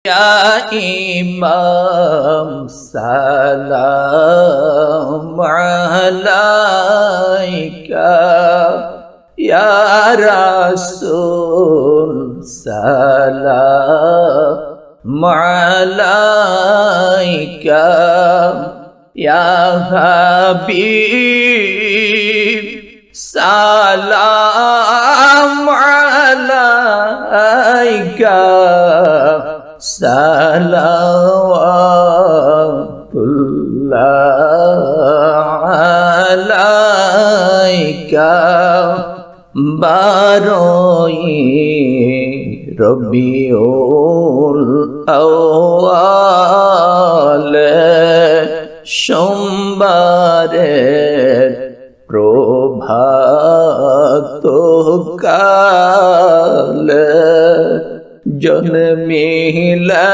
يا إمام سلام عليك يا رسول سلام عليك يا حبيب سلام عليك صلوات الله عليك বারোই রবিউল আউয়াল সোমবারের প্রভাত কালে জন্মিলা